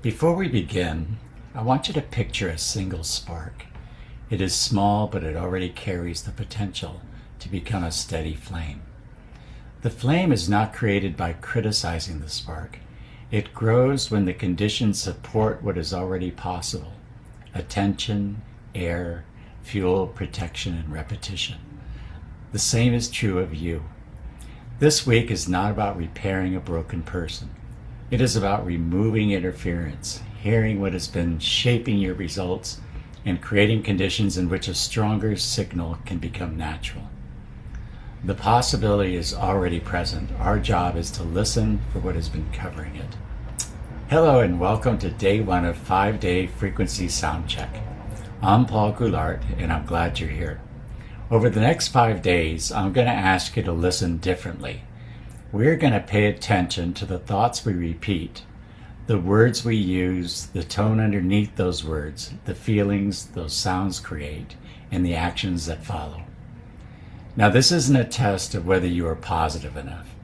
Before we begin, I want you to picture a single spark. It is small, but it already carries the potential to become a steady flame. The flame is not created by criticizing the spark. It grows when the conditions support what is already possible: attention, air, fuel, protection, and repetition. The same is true of you. This week is not about repairing a broken person. It is about removing interference, hearing what has been shaping your results, and creating conditions in which a stronger signal can become natural. The possibility is already present. Our job is to listen for what has been covering it. Hello and welcome to day 1 of 5-day frequency sound check. I'm Paul Goulart and I'm glad you're here. Over the next 5 days, I'm going to ask you to listen differently. We're going to pay attention to the thoughts we repeat, the words we use, the tone underneath those words, the feelings those sounds create, and the actions that follow. Now, this isn't a test of whether you are positive enough.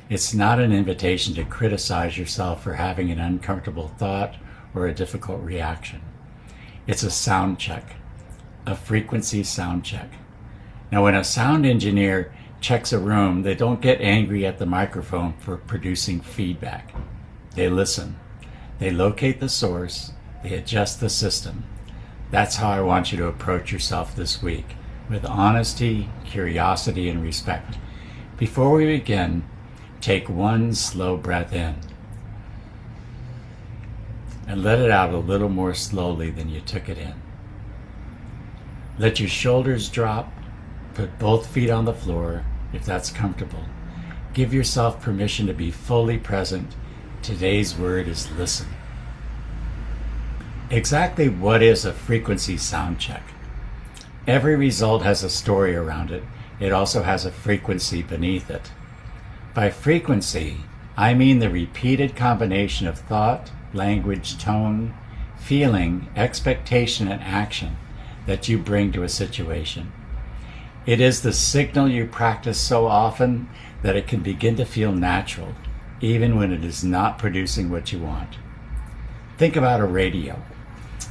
It's not an invitation to criticize yourself for having an uncomfortable thought or a difficult reaction. It's a sound check, a frequency sound check. Now, when a sound engineer checks a room, they don't get angry at the microphone for producing feedback. They listen. They locate the source. They adjust the system. That's how I want you to approach yourself this week, with honesty, curiosity, and respect. Before we begin, take one slow breath in and let it out a little more slowly than you took it in. Let your shoulders drop. Put both feet on the floor if that's comfortable. Give yourself permission to be fully present. Today's word is listen. Exactly what is a frequency sound check? Every result has a story around it. It also has a frequency beneath it. By frequency, I mean the repeated combination of thought, language, tone, feeling, expectation, and action that you bring to a situation. It is the signal you practice so often that it can begin to feel natural, even when it is not producing what you want. Think about a radio.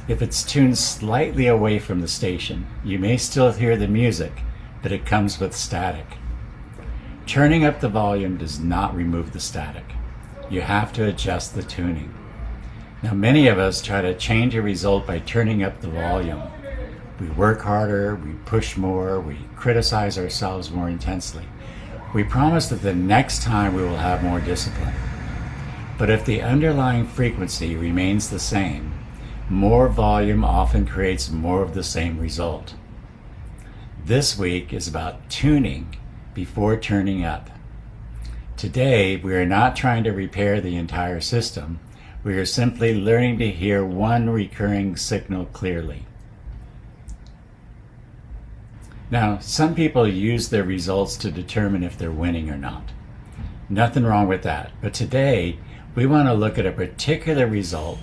If it's tuned slightly away from the station, you may still hear the music, but it comes with static. Turning up the volume does not remove the static. You have to adjust the tuning. Now, many of us try to change a result by turning up the volume. We work harder, we push more, we criticize ourselves more intensely. We promise that the next time we will have more discipline. But if the underlying frequency remains the same, more volume often creates more of the same result. This week is about tuning before turning up. Today, we are not trying to repair the entire system. We are simply learning to hear one recurring signal clearly. Now, some people use their results to determine if they're winning or not. Nothing wrong with that. But today, we want to look at a particular result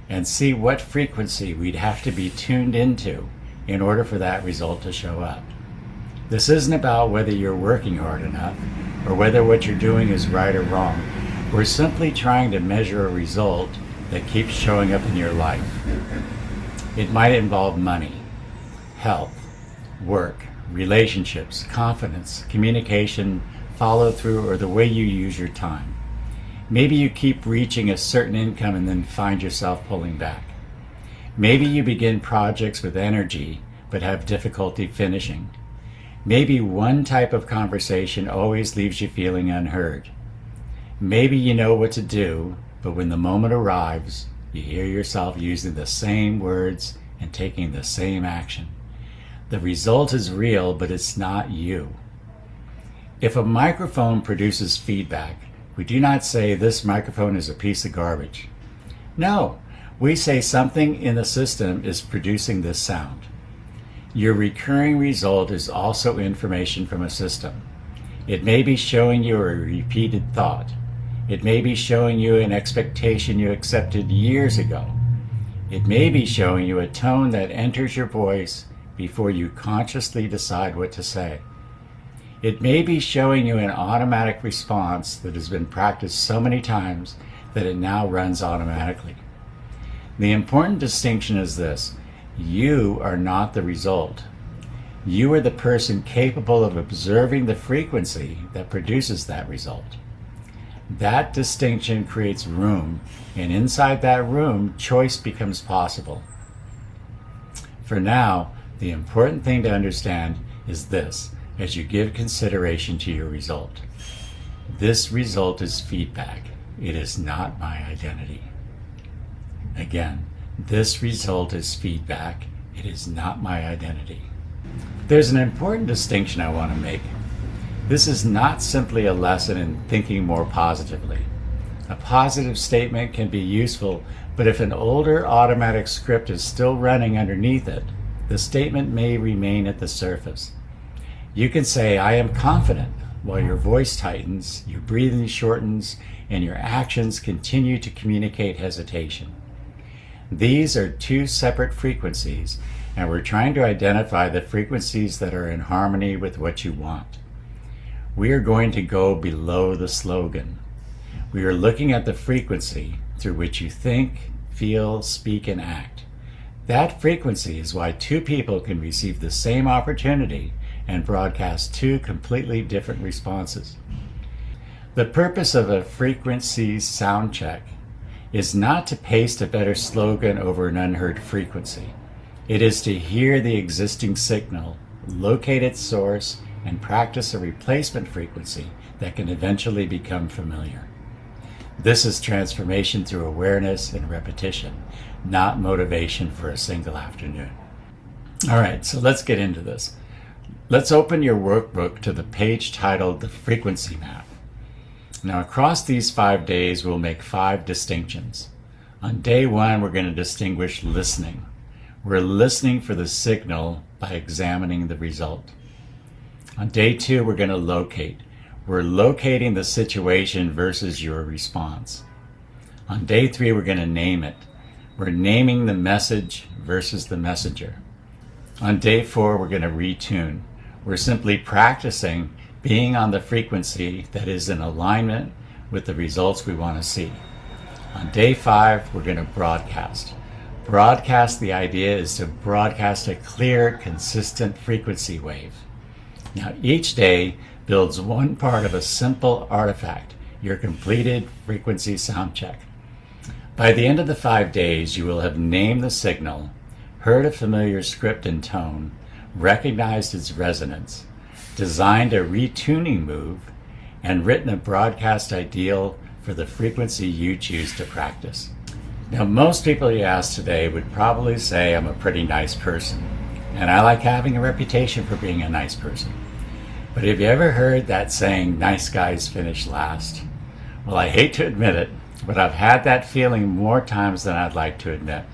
and see what frequency we'd have to be tuned into in order for that result to show up. This isn't about whether you're working hard enough or whether what you're doing is right or wrong. We're simply trying to measure a result that keeps showing up in your life. It might involve money, health, work, relationships, confidence, communication, follow through, or the way you use your time. Maybe you keep reaching a certain income and then find yourself pulling back. Maybe you begin projects with energy but have difficulty finishing. Maybe one type of conversation always leaves you feeling unheard. Maybe you know what to do, but when the moment arrives, you hear yourself using the same words and taking the same action. The result is real, but it's not you. If a microphone produces feedback, we do not say this microphone is a piece of garbage. No, we say something in the system is producing this sound. Your recurring result is also information from a system. It may be showing you a repeated thought. It may be showing you an expectation you accepted years ago. It may be showing you a tone that enters your voice before you consciously decide what to say. It may be showing you an automatic response that has been practiced so many times that it now runs automatically. The important distinction is this: you are not the result. You are the person capable of observing the frequency that produces that result. That distinction creates room, and inside that room, choice becomes possible. For now, the important thing to understand is this as you give consideration to your result. This result is feedback. It is not my identity. Again, this result is feedback. It is not my identity. There's an important distinction I want to make. This is not simply a lesson in thinking more positively. A positive statement can be useful, but if an older automatic script is still running underneath it, the statement may remain at the surface. You can say, "I am confident," while your voice tightens, your breathing shortens, and your actions continue to communicate hesitation. These are two separate frequencies, and we're trying to identify the frequencies that are in harmony with what you want. We are going to go below the slogan. We are looking at the frequency through which you think, feel, speak, and act. That frequency is why two people can receive the same opportunity and broadcast two completely different responses. The purpose of a frequency sound check is not to paste a better slogan over an unheard frequency. It is to hear the existing signal, locate its source, and practice a replacement frequency that can eventually become familiar. This is transformation through awareness and repetition, not motivation for a single afternoon. All right, so let's get into this. Let's open your workbook to the page titled The Frequency Map. Now, across these 5 days, we'll make 5 distinctions. On day 1, we're going to distinguish listening. We're listening for the signal by examining the result. On day 2, we're going to locate. We're locating the situation versus your response. On day 3, we're going to name it. We're naming the message versus the messenger. On day 4, we're going to retune. We're simply practicing being on the frequency that is in alignment with the results we want to see. On day 5, we're going to broadcast. Broadcast, the idea is to broadcast a clear, consistent frequency wave. Now, each day builds one part of a simple artifact, your completed frequency sound check. By the end of the 5 days, you will have named the signal, heard a familiar script and tone, recognized its resonance, designed a retuning move, and written a broadcast ideal for the frequency you choose to practice. Now, most people you ask today would probably say I'm a pretty nice person, and I like having a reputation for being a nice person. But have you ever heard that saying, nice guys finish last? Well, I hate to admit it, but I've had that feeling more times than I'd like to admit.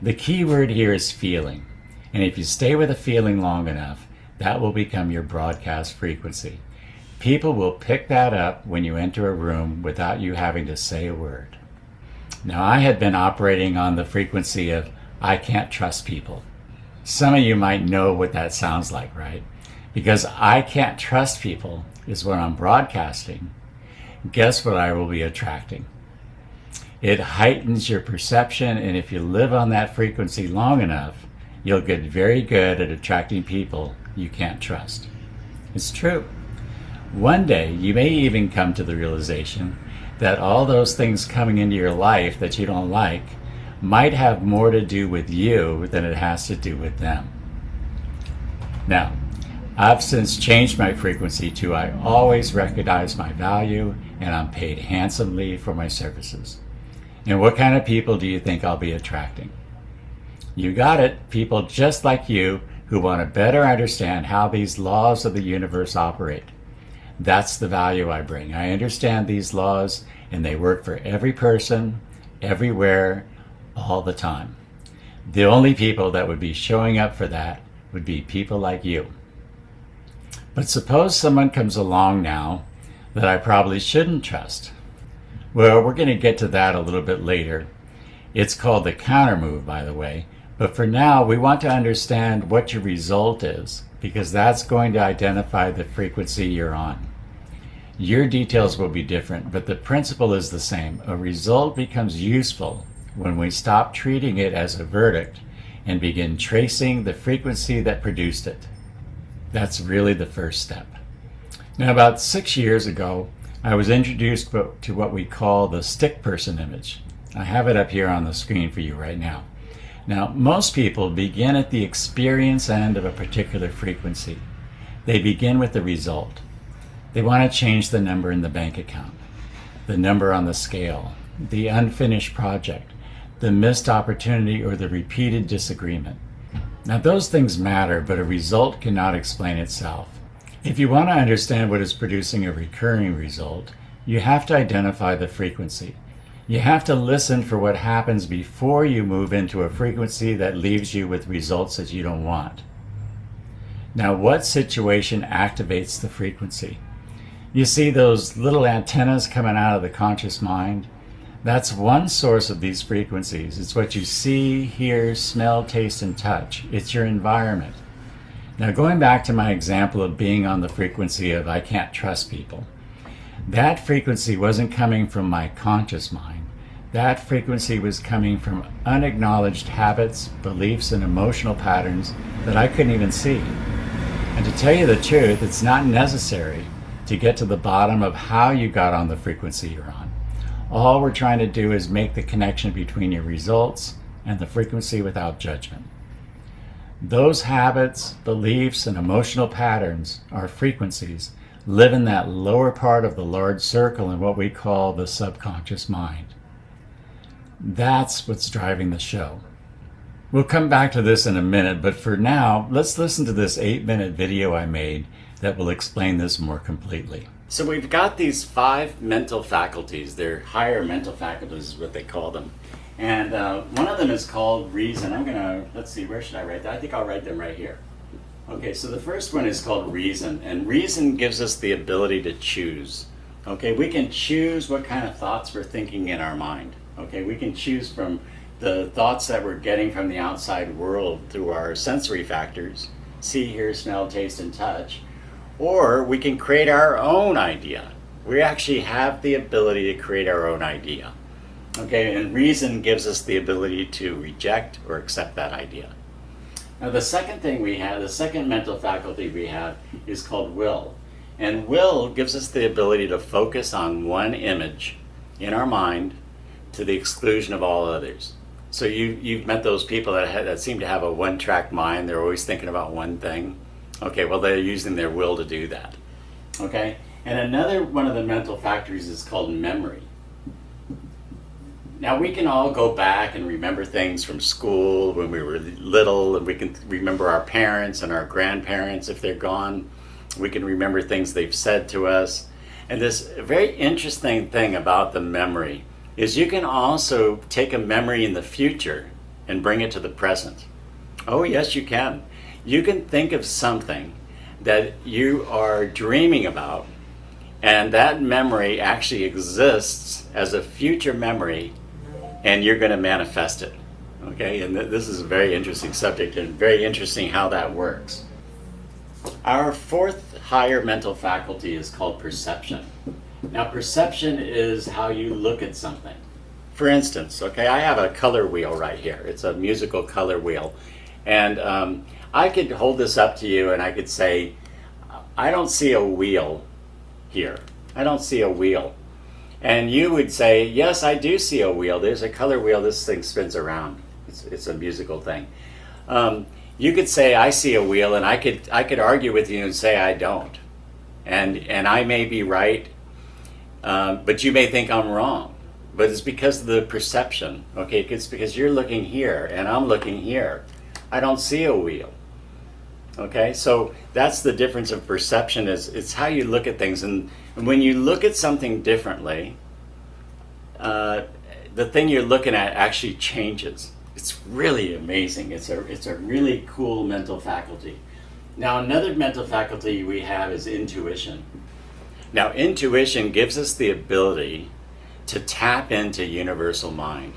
The key word here is feeling, and if you stay with a feeling long enough, that will become your broadcast frequency. People will pick that up when you enter a room without you having to say a word. Now, I had been operating on the frequency of, I can't trust people. Some of you might know what that sounds like, right? Because I can't trust people is what I'm broadcasting. Guess what I will be attracting? It heightens your perception, and if you live on that frequency long enough, you'll get very good at attracting people you can't trust. It's true. One day, you may even come to the realization that all those things coming into your life that you don't like might have more to do with you than it has to do with them. Now, I've since changed my frequency to I always recognize my value and I'm paid handsomely for my services. And what kind of people do you think I'll be attracting? You got it, people just like you who want to better understand how these laws of the universe operate. That's the value I bring. I understand these laws and they work for every person, everywhere, all the time. The only people that would be showing up for that would be people like you. But suppose someone comes along now that I probably shouldn't trust. Well, we're going to get to that a little bit later. It's called the counter move, by the way. But for now, we want to understand what your result is, because that's going to identify the frequency you're on. Your details will be different, but the principle is the same. A result becomes useful when we stop treating it as a verdict and begin tracing the frequency that produced it. That's really the first step. Now, about 6 years ago, I was introduced to what we call the stick person image. I have it up here on the screen for you right now. Now, most people begin at the experience end of a particular frequency. They begin with the result. They want to change the number in the bank account, the number on the scale, the unfinished project, the missed opportunity, or the repeated disagreement. Now, those things matter, but a result cannot explain itself. If you want to understand what is producing a recurring result, you have to identify the frequency. You have to listen for what happens before you move into a frequency that leaves you with results that you don't want. Now, what situation activates the frequency? You see those little antennas coming out of the conscious mind? That's one source of these frequencies. It's what you see, hear, smell, taste, and touch. It's your environment. Now, going back to my example of being on the frequency of I can't trust people, that frequency wasn't coming from my conscious mind. That frequency was coming from unacknowledged habits, beliefs, and emotional patterns that I couldn't even see. And to tell you the truth, it's not necessary to get to the bottom of how you got on the frequency you're on. All we're trying to do is make the connection between your results and the frequency without judgment. Those habits, beliefs, and emotional patterns, our frequencies, live in that lower part of the large circle in what we call the subconscious mind. That's what's driving the show. We'll come back to this in a minute, but for now, let's listen to this 8-minute video I made that will explain this more completely. So we've got these 5 mental faculties. They're higher mental faculties is what they call them. And one of them is called reason. Let's see, where should I write that? I think I'll write them right here. Okay, so the first one is called reason. And reason gives us the ability to choose. Okay, we can choose what kind of thoughts we're thinking in our mind. Okay, we can choose from the thoughts that we're getting from the outside world through our sensory factors, see, hear, smell, taste, and touch. Or we can create our own idea. We actually have the ability to create our own idea. Okay, and reason gives us the ability to reject or accept that idea. Now the second thing we have, the second mental faculty we have is called will. And will gives us the ability to focus on one image in our mind to the exclusion of all others. So you've met those people that seem to have a one-track mind. They're always thinking about one thing. Okay, well, they're using their will to do that. Okay, and another one of the mental factors is called memory. Now, we can all go back and remember things from school when we were little, and we can remember our parents and our grandparents if they're gone. We can remember things they've said to us. And this very interesting thing about the memory is you can also take a memory in the future and bring it to the present. Oh, yes, you can. You can think of something that you are dreaming about, and that memory actually exists as a future memory, and you're going to manifest it. Okay, and this is a very interesting subject and very interesting how that works. Our fourth higher mental faculty is called perception. Now, perception is how you look at something. For instance, okay, I have a color wheel right here. It's a musical color wheel. And I could hold this up to you and I could say, I don't see a wheel here. I don't see a wheel. And you would say, yes, I do see a wheel. There's a color wheel. This thing spins around. It's a musical thing. You could say, I see a wheel, and I could argue with you and say I don't. And I may be right, but you may think I'm wrong. But it's because of the perception. Okay, it's because you're looking here and I'm looking here. I don't see a wheel. Okay, so that's the difference of perception. It's how you look at things, and when you look at something differently, the thing you're looking at actually changes. It's really amazing. It's a really cool mental faculty. Now, another mental faculty we have is intuition. Now, intuition gives us the ability to tap into universal mind.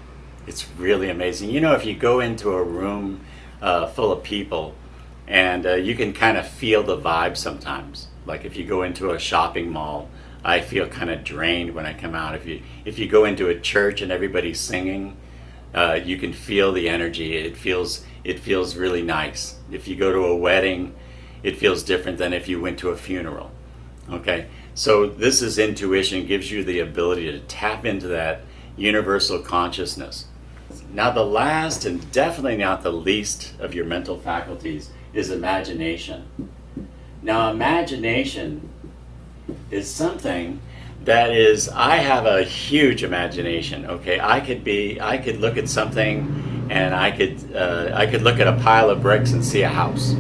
It's really amazing. You know, if you go into a room full of people, and you can kind of feel the vibe sometimes. Like if you go into a shopping mall, I feel kind of drained when I come out. If you go into a church and everybody's singing, You can feel the energy. It feels really nice. If you go to a wedding, it feels different than if you went to a funeral. Okay, so this is intuition, gives you the ability to tap into that universal consciousness. Now, the last and definitely not the least of your mental faculties is imagination. Now, imagination is something that is, I have a huge imagination. Okay, I could look at something, and I could look at a pile of bricks and see a house.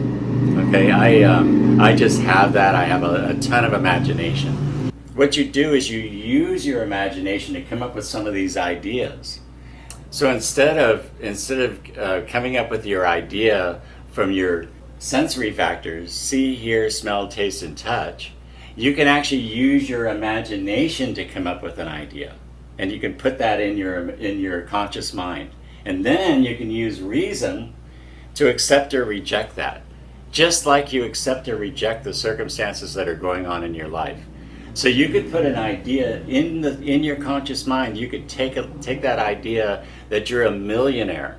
Okay, I just have that. I have a ton of imagination. What you do is you use your imagination to come up with some of these ideas. So instead of coming up with your idea from your sensory factors, see, hear, smell, taste, and touch, you can actually use your imagination to come up with an idea, and you can put that in your conscious mind, and then you can use reason to accept or reject that, just like you accept or reject the circumstances that are going on in your life. So you could put an idea in your conscious mind. You could take that idea that you're a millionaire.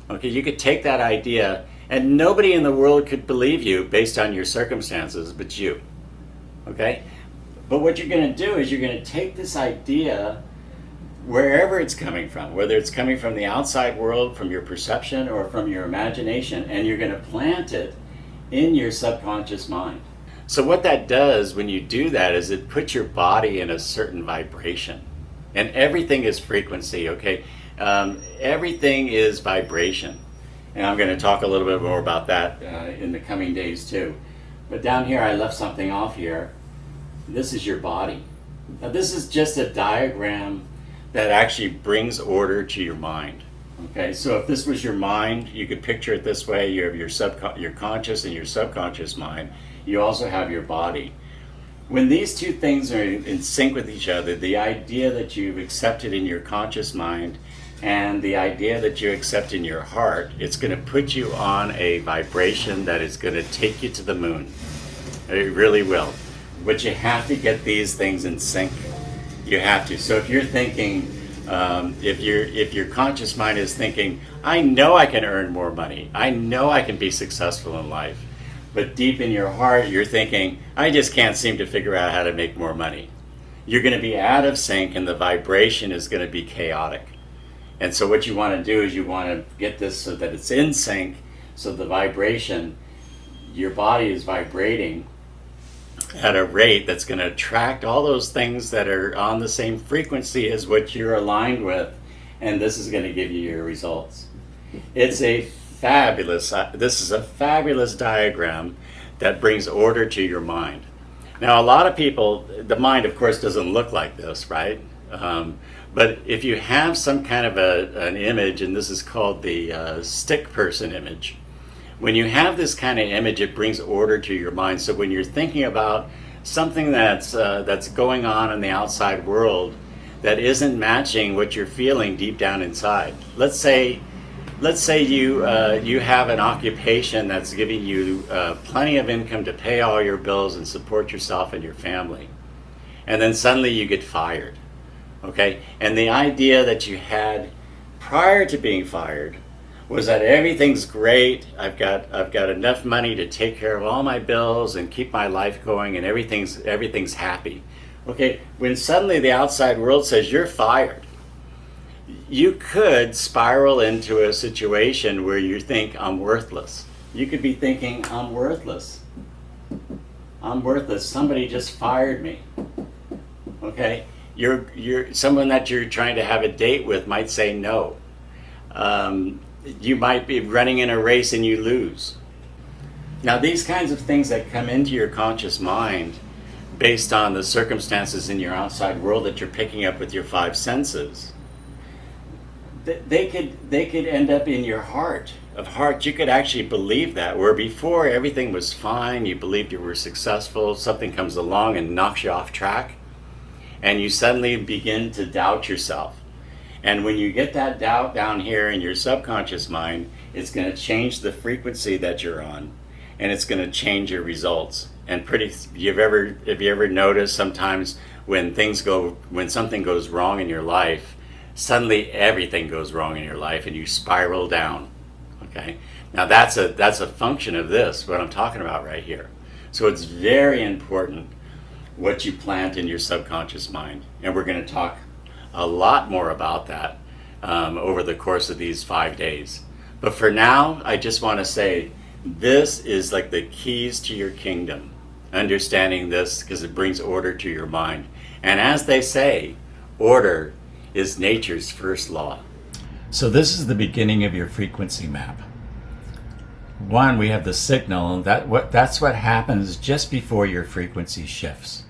Okay, you could take that idea, and nobody in the world could believe you based on your circumstances but you. Okay? But what you're going to do is you're going to take this idea wherever it's coming from, whether it's coming from the outside world, from your perception, or from your imagination, and you're going to plant it in your subconscious mind. So what that does when you do that is it puts your body in a certain vibration. And everything is frequency, okay? Everything is vibration. And I'm going to talk a little bit more about that in the coming days too. But down here I left something off here. This is your body. Now this is just a diagram that actually brings order to your mind. Okay, so if this was your mind, you could picture it this way. You have your conscious and your subconscious mind. You also have your body. When these two things are in sync with each other, the idea that you've accepted in your conscious mind and the idea that you accept in your heart, it's going to put you on a vibration that is going to take you to the moon. It really will. But you have to get these things in sync. You have to. So if you're thinking, if your conscious mind is thinking, I know I can earn more money, I know I can be successful in life, but deep in your heart you're thinking, I just can't seem to figure out how to make more money, you're going to be out of sync, and the vibration is going to be chaotic. And so what you want to do is you want to get this so that it's in sync, so the vibration, your body is vibrating at a rate that's going to attract all those things that are on the same frequency as what you're aligned with, and this is going to give you your results. It's a fabulous, this is a fabulous diagram that brings order to your mind. Now, a lot of people, the mind of course doesn't look like this, right? But if you have some kind of an image, and this is called the stick person image, when you have this kind of image, it brings order to your mind. So when you're thinking about something that's going on in the outside world that isn't matching what you're feeling deep down inside, let's say you have an occupation that's giving you plenty of income to pay all your bills and support yourself and your family, and then suddenly you get fired. Okay, and the idea that you had prior to being fired was that everything's great. I've got enough money to take care of all my bills and keep my life going, and everything's happy. Okay, when suddenly the outside world says you're fired, you could spiral into a situation where you think, I'm worthless. You could be thinking, I'm worthless. I'm worthless. Somebody just fired me. Okay, you're someone that you're trying to have a date with might say no. You might be running in a race and you lose. Now, these kinds of things that come into your conscious mind based on the circumstances in your outside world that you're picking up with your five senses, they could end up in your heart. Of heart, you could actually believe that, where before everything was fine, you believed you were successful, something comes along and knocks you off track, and you suddenly begin to doubt yourself. And when you get that doubt down here in your subconscious mind, it's going to change the frequency that you're on, and it's going to change your results. And have you ever noticed sometimes when something goes wrong in your life, suddenly everything goes wrong in your life and you spiral down. Okay? Now that's a function of this, what I'm talking about right here. So it's very important what you plant in your subconscious mind. And we're going to talk a lot more about that over the course of these 5 days. But for now, I just want to say this is like the keys to your kingdom. Understanding this, because it brings order to your mind. And as they say, order is nature's first law. So this is the beginning of your frequency map. One, we have the signal. That's what happens just before your frequency shifts.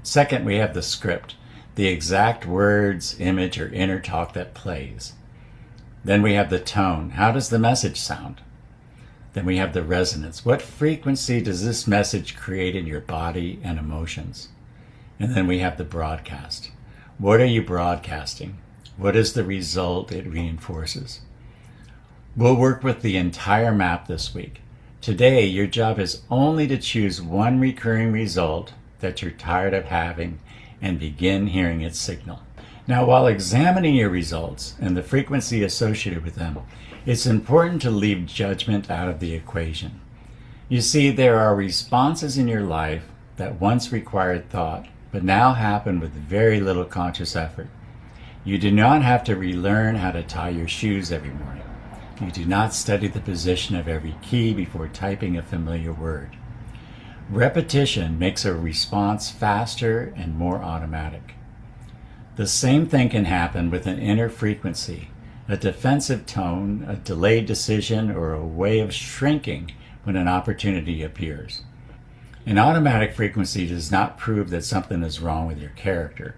Second, we have the script, the exact words, image, or inner talk that plays. Then we have the tone. How does the message sound? Then we have the resonance. What frequency does this message create in your body and emotions? And then we have the broadcast. What are you broadcasting? What is the result it reinforces? We'll work with the entire map this week. Today, your job is only to choose one recurring result that you're tired of having and begin hearing its signal. Now, while examining your results and the frequency associated with them, it's important to leave judgment out of the equation. You see, there are responses in your life that once required thought, but now happen with very little conscious effort. You do not have to relearn how to tie your shoes every morning. You do not study the position of every key before typing a familiar word. Repetition makes a response faster and more automatic. The same thing can happen with an inner frequency, a defensive tone, a delayed decision, or a way of shrinking when an opportunity appears. An automatic frequency does not prove that something is wrong with your character,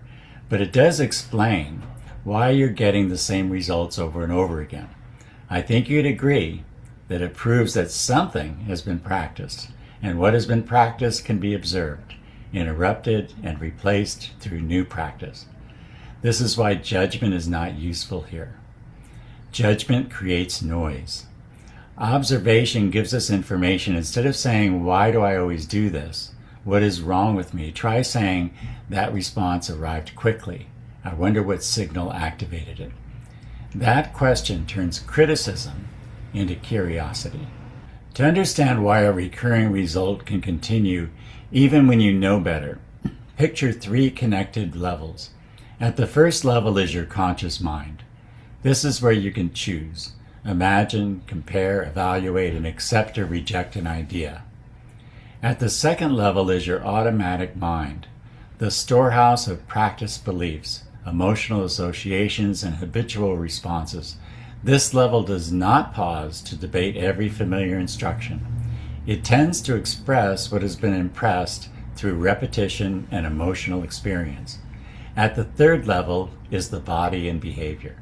but it does explain why you're getting the same results over and over again. I think you'd agree that it proves that something has been practiced, and what has been practiced can be observed, interrupted, and replaced through new practice. This is why judgment is not useful here. Judgment creates noise. Observation gives us information. Instead of saying, "Why do I always do this? What is wrong with me?" Try saying, "That response arrived quickly. I wonder what signal activated it." That question turns criticism into curiosity. To understand why a recurring result can continue even when you know better, picture 3 connected levels. At the first level is your conscious mind. This is where you can choose, imagine, compare, evaluate, and accept or reject an idea. At the second level is your automatic mind, the storehouse of practiced beliefs, emotional associations, and habitual responses. This level does not pause to debate every familiar instruction. It tends to express what has been impressed through repetition and emotional experience. At the third level is the body and behavior.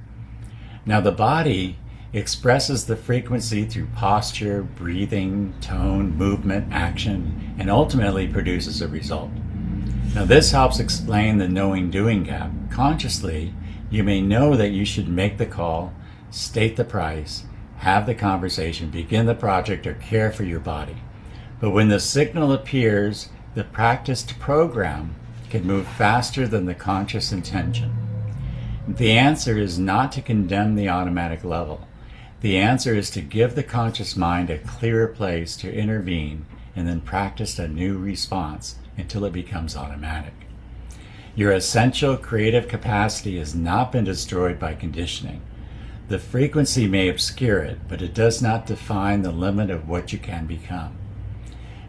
Now, the body expresses the frequency through posture, breathing, tone, movement, action, and ultimately produces a result. Now, this helps explain the knowing-doing gap. Consciously, you may know that you should make the call, state the price, have the conversation, begin the project, or care for your body. But when the signal appears, the practiced program can move faster than the conscious intention. The answer is not to condemn the automatic level. The answer is to give the conscious mind a clearer place to intervene and then practice a new response until it becomes automatic. Your essential creative capacity has not been destroyed by conditioning. The frequency may obscure it, but it does not define the limit of what you can become.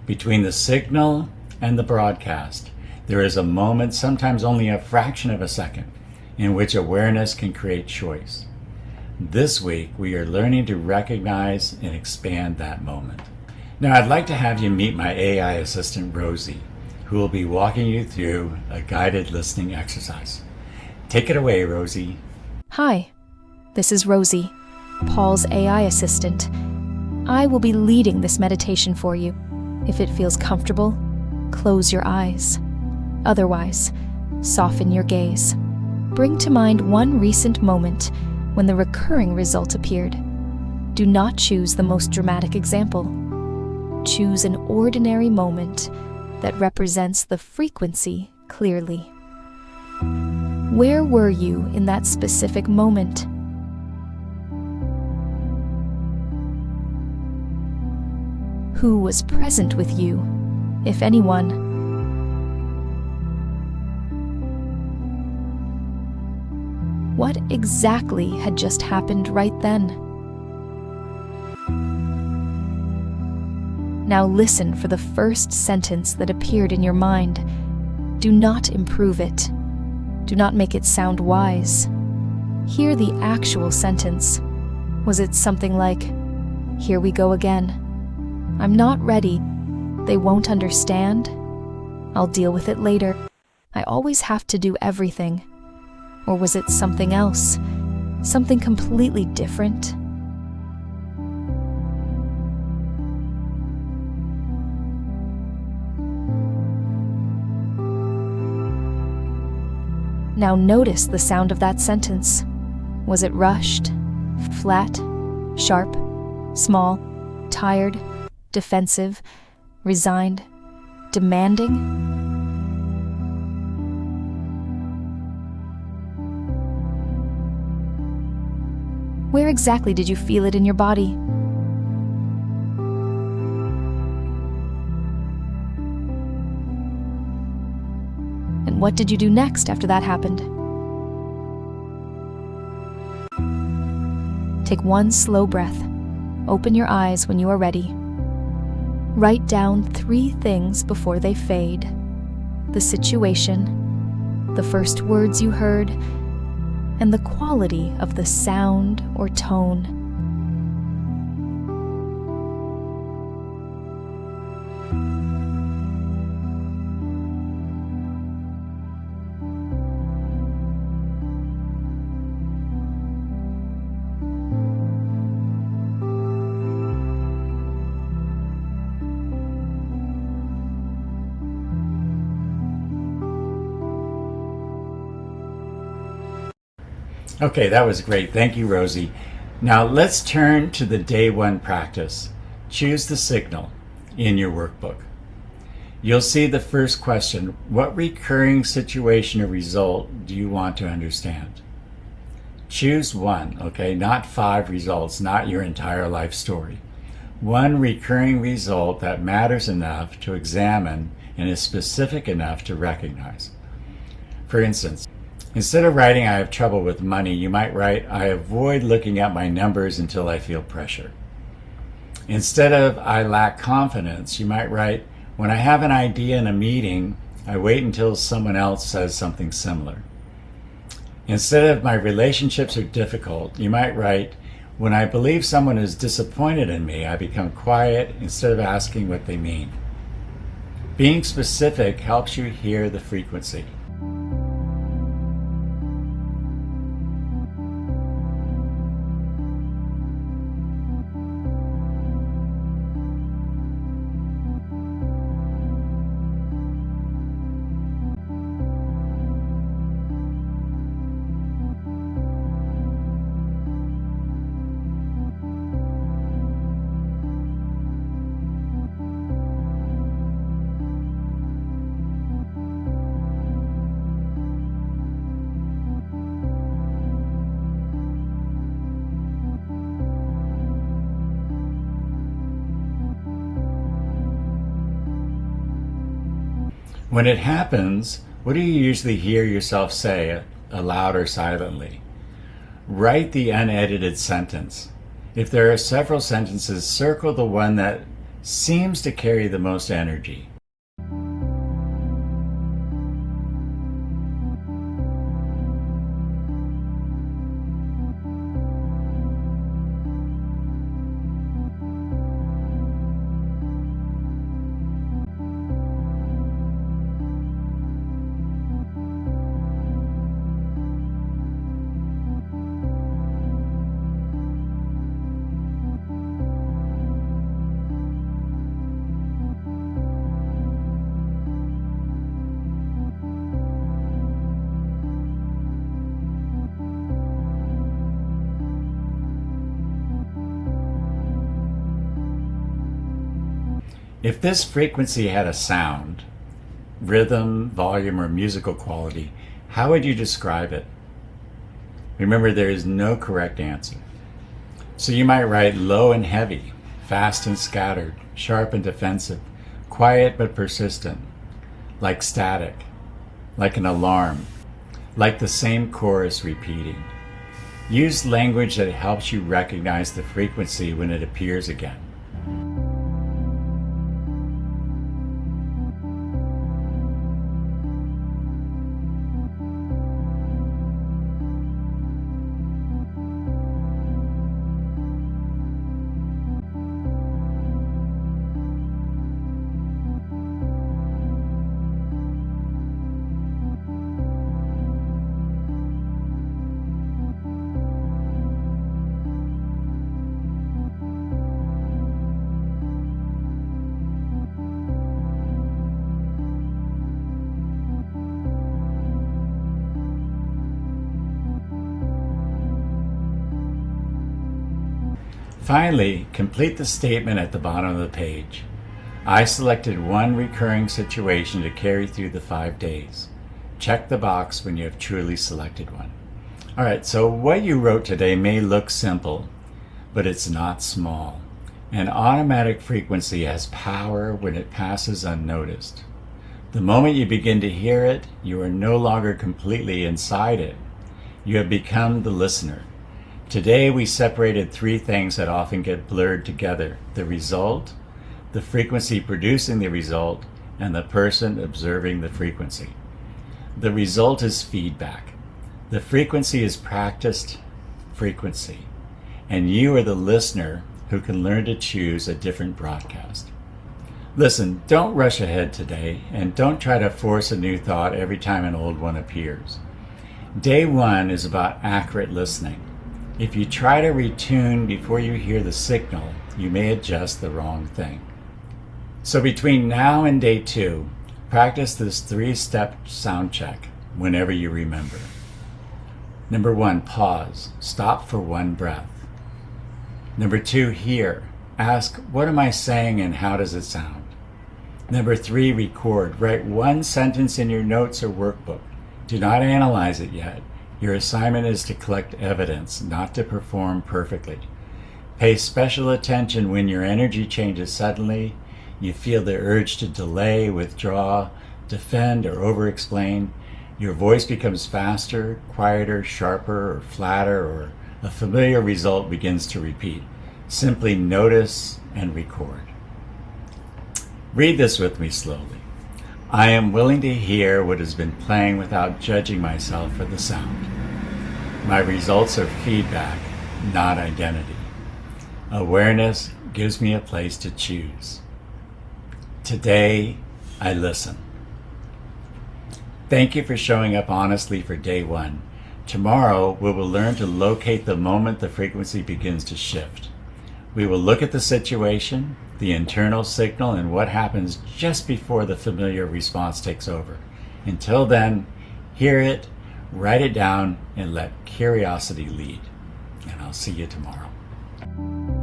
Between the signal and the broadcast, there is a moment, sometimes only a fraction of a second, in which awareness can create choice. This week, we are learning to recognize and expand that moment. Now, I'd like to have you meet my AI assistant, Rosie, who will be walking you through a guided listening exercise. Take it away, Rosie. Hi, this is Rosie, Paul's AI assistant. I will be leading this meditation for you. If it feels comfortable, close your eyes. Otherwise, soften your gaze. Bring to mind one recent moment when the recurring result appeared. Do not choose the most dramatic example. Choose an ordinary moment that represents the frequency clearly. Where were you in that specific moment? Who was present with you, if anyone? What exactly had just happened right then? Now listen for the first sentence that appeared in your mind. Do not improve it. Do not make it sound wise. Hear the actual sentence. Was it something like, "Here we go again. I'm not ready. They won't understand. I'll deal with it later. I always have to do everything." Or was it something else? Something completely different? Now notice the sound of that sentence. Was it rushed, flat, sharp, small, tired, defensive, resigned, demanding? Where exactly did you feel it in your body? And what did you do next after that happened? Take one slow breath. Open your eyes when you are ready. Write down 3 things before they fade: the situation, the first words you heard, and the quality of the sound or tone. Okay, that was great. Thank you, Rosie. Now let's turn to the day 1 practice. Choose the signal in your workbook. You'll see the first question: what recurring situation or result do you want to understand? Choose one, okay? Not 5 results, not your entire life story. One recurring result that matters enough to examine and is specific enough to recognize. For instance, instead of writing "I have trouble with money," you might write, "I avoid looking at my numbers until I feel pressure." Instead of "I lack confidence," you might write, "When I have an idea in a meeting, I wait until someone else says something similar." Instead of "My relationships are difficult," you might write, "When I believe someone is disappointed in me, I become quiet instead of asking what they mean." Being specific helps you hear the frequency. When it happens, what do you usually hear yourself say, aloud or silently? Write the unedited sentence. If there are several sentences, circle the one that seems to carry the most energy. If this frequency had a sound, rhythm, volume, or musical quality, How would you describe it? Remember, there is no correct answer. So you might write low and heavy, fast and scattered, sharp and defensive, quiet but persistent, like static, like an alarm, like the same chorus repeating. Use language that helps you recognize the frequency when it appears again. Finally, complete the statement at the bottom of the page. I selected one recurring situation to carry through the 5 days. Check the box when you have truly selected one. All right, so what you wrote today may look simple, but it's not small. An automatic frequency has power when it passes unnoticed. The moment you begin to hear it, you are no longer completely inside it. You have become the listener. Today we separated 3 things that often get blurred together: the result, the frequency producing the result, and the person observing the frequency. The result is feedback. The frequency is practiced frequency. And you are the listener who can learn to choose a different broadcast. Listen, don't rush ahead today, and don't try to force a new thought every time an old one appears. Day 1 is about accurate listening. If you try to retune before you hear the signal, you may adjust the wrong thing. So between now and day 2, practice this 3-step sound check whenever you remember. Number 1, pause. Stop for 1 breath. Number 2, hear. Ask, what am I saying and how does it sound? Number 3, record. Write 1 sentence in your notes or workbook. Do not analyze it yet. Your assignment is to collect evidence, not to perform perfectly. Pay special attention when your energy changes suddenly, you feel the urge to delay, withdraw, defend, or over-explain. Your voice becomes faster, quieter, sharper, or flatter, or a familiar result begins to repeat. Simply notice and record. Read this with me slowly. I am willing to hear what has been playing without judging myself for the sound. My results are feedback, not identity. Awareness gives me a place to choose. Today, I listen. Thank you for showing up honestly for day 1. Tomorrow, we will learn to locate the moment the frequency begins to shift. We will look at the situation, the internal signal, and what happens just before the familiar response takes over. Until then, hear it, write it down, and let curiosity lead. And I'll see you tomorrow.